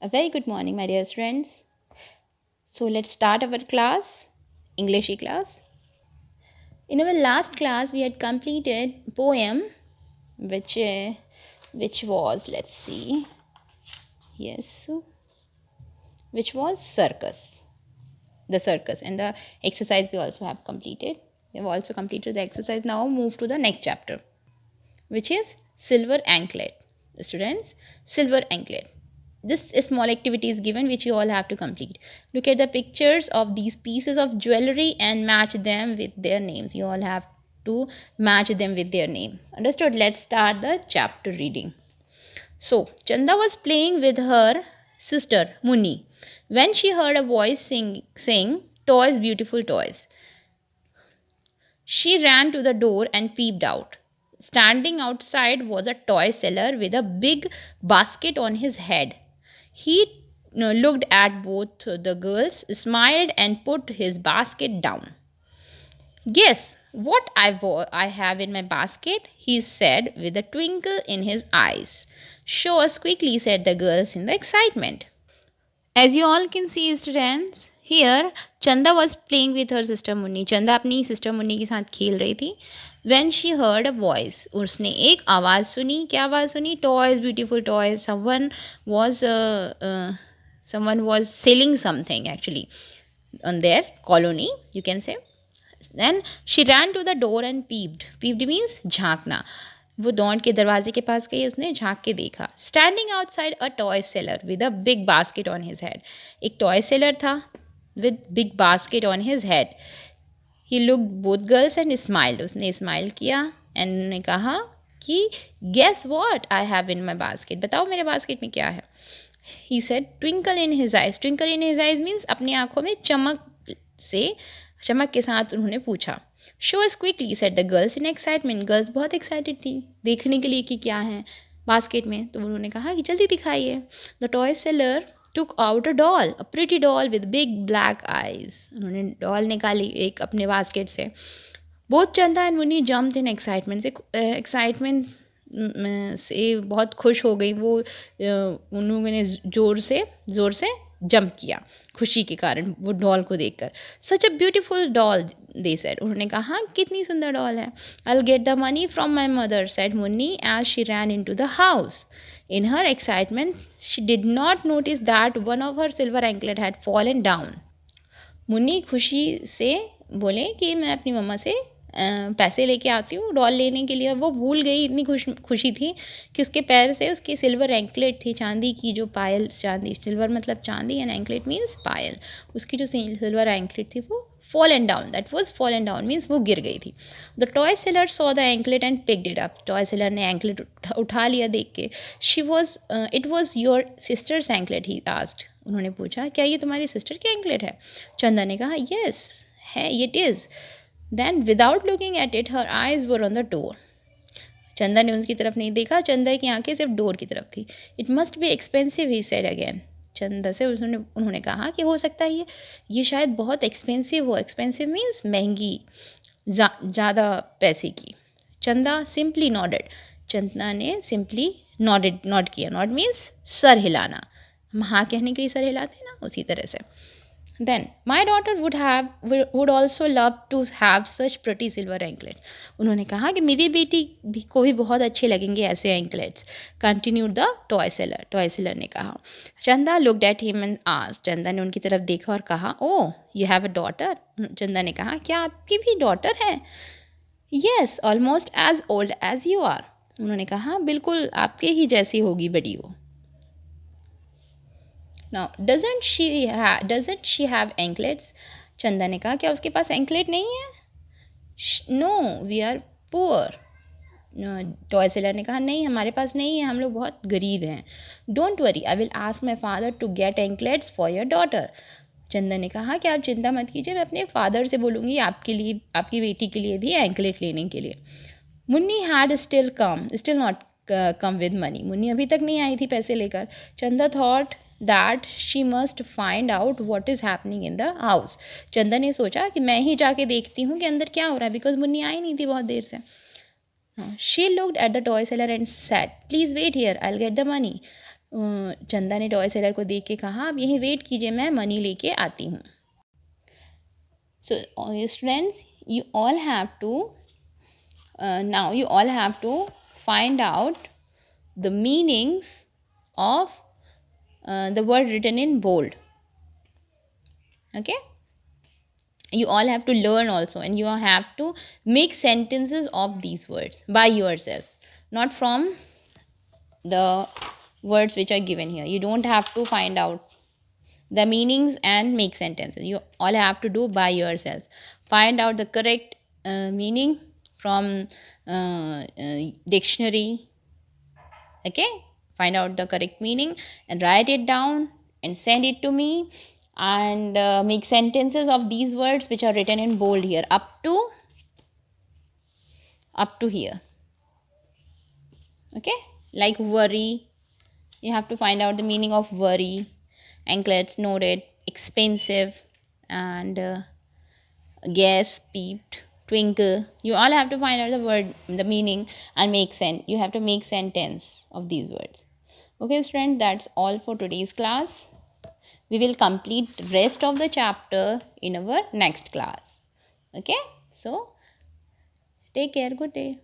A very good morning, my dear friends. So let's start our class, English class. In our last class, we had completed poem, which was, let's see, yes, which was circus. The circus and the exercise we also have completed. We have also completed the exercise. Now move to the next chapter, which is silver anklet. Students, silver anklet. This small activity is given which you all have to complete. Look at the pictures of these pieces of jewelry and match them with their names. You all have to match them with their name. Understood? Let's start the chapter reading. So, Chanda was playing with her sister Muni when she heard a voice saying, "Toys, beautiful toys." She ran to the door and peeped out. Standing outside was a toy seller with a big basket on his head. He looked at both the girls, smiled, and put his basket down. "Guess what I have in my basket?" he said with a twinkle in his eyes. "Show us quickly," said the girls in the excitement. As you all can see, students, here Chanda was playing with her sister Munni. चंदा अपनी sister Munni के साथ खेल रही थी. When she heard a voice, उसने एक आवाज़ सुनी. क्या आवाज़ सुनी? Toys, beautiful toys. Someone was selling something actually on their colony, you can say. Then she ran to the door and peeped. Peeped means झांकना. वो दौड़ के दरवाजे के पास गई. उसने झांक के देखा. Standing outside a toy seller with a big basket on his head. एक टॉय सेलर था with big basket on his head. He looked both girls and smiled. उसने स्माइल किया एंड ने कहा कि guess what I have in my basket. बताओ मेरे basket में क्या है. He said twinkle in his eyes. Twinkle in his eyes means अपनी आंखों में चमक के साथ उन्होंने पूछा. Show us quickly said the girls in excitement. Girls बहुत एक्साइटेड थी देखने के लिए कि क्या है बास्केट में. तो उन्होंने कहा कि जल्दी दिखाइए. The toy seller took out a doll, a pretty doll with big black eyes. उन्होंने डॉल निकाली एक अपने बास्केट से. बोथ चंदा and Munni jumped in excitement से बहुत खुश हो गई वो. उन लोगों ने ज़ोर से जंप किया खुशी के कारण वो डॉल को देखकर. Such a beautiful doll they said. उन्होंने कहा कितनी सुंदर डॉल है. I will get the money from my mother said Munni as she ran into the house. In her excitement she did not notice that one of her silver anklet had fallen down. Munni खुशी से बोले कि मैं अपनी मम्मा से पैसे लेके आती हूँ डॉल लेने के लिए. वो भूल गई, इतनी खुशी थी कि उसके पैर से उसकी सिल्वर एंकलेट थी, चांदी की जो पायल. चांदी, सिल्वर मतलब चांदी एंड एंकलेट मीन्स पायल. उसकी जो सिल्वर एंकलेट थी वो fallen down. That was fallen down means वो गिर गई थी. The toy seller saw the anklet and picked it up. Toy seller ने एंकलेट उठा लिया देख के. It was your sisters anklet he asked. उन्होंने पूछा क्या ये तुम्हारी सिस्टर की एंकलेट है. चंदा ने कहा येस है, it is. Then without looking at it her eyes were on the door. Chanda ने उसकी तरफ नहीं देखा. चंदा की आंखें सिर्फ डोर की तरफ थी. It must be expensive he said again. चंदा से उन्होंने कहा कि हो सकता है ये शायद बहुत एक्सपेंसिव हो. एक्सपेंसिव मीन्स महंगी, ज़्यादा पैसे की. चंदा सिंपली नॉडेड. चंदा ने सिंपली नॉड किया. नॉड मीन्स सर हिलाना. हम हाँ कहने के लिए सर हिलाते हैं ना, उसी तरह से. Then my daughter would also love to have such pretty silver anklet. उन्होंने कहा कि मेरी बेटी को भी बहुत अच्छे लगेंगे ऐसे anklets. Continued the toy seller. Toy seller ने कहा. Chanda looked at him and asked. Chanda ने उनकी तरफ देखा और कहा oh you have a daughter. Chanda ने कहा क्या आपकी भी डॉटर है. Yes almost as old as you are. उन्होंने कहा बिल्कुल आपके ही जैसी होगी बड़ी वो. Now, doesn't she have anklets? चंदा ने कहा क्या उसके पास एंकलेट नहीं है. No we are poor. Toy seller ने कहा नहीं हमारे पास नहीं है, हम लोग बहुत गरीब हैं. Don't worry I will ask my father to get anklets for your daughter. Chanda ने कहा कि आप चिंता मत कीजिए, मैं अपने फादर से बोलूँगी आपके लिए, आपकी बेटी के लिए भी एंकलेट लेने के लिए. Munni had still not come with money. Munni अभी तक नहीं आई थी पैसे लेकर. चंदा thought that she must find out what is happening in the house. चंदा ने सोचा कि मैं ही जाके देखती हूँ कि अंदर क्या हो रहा है, बिकॉज मुन्नी आई नहीं थी बहुत देर से. She looked at the toy seller and said please wait here I will get the money. Chanda ने टॉय सेलर को देख के कहा, आप यहीं वेट कीजिए, मैं मनी लेके आती हूँ. So students, you all have to now you all have to find out the meanings of the word written in bold. Okay, you all have to learn also, and you have to make sentences of these words by yourself, not from the words which are given here. You don't have to find out the meanings and make sentences. You all have to do by yourselves. Find out the correct meaning from dictionary. Okay, find out the correct meaning and write it down and send it to me, and make sentences of these words which are written in bold here up to here. Okay, like worry, you have to find out the meaning of worry. Anklets, noted, expensive, and guess, peeped, twinkle. You all have to find out the word, the meaning, and you have to make sentence of these words. Okay, students, that's all for today's class. We will complete rest of the chapter in our next class. Okay, so take care. Good day.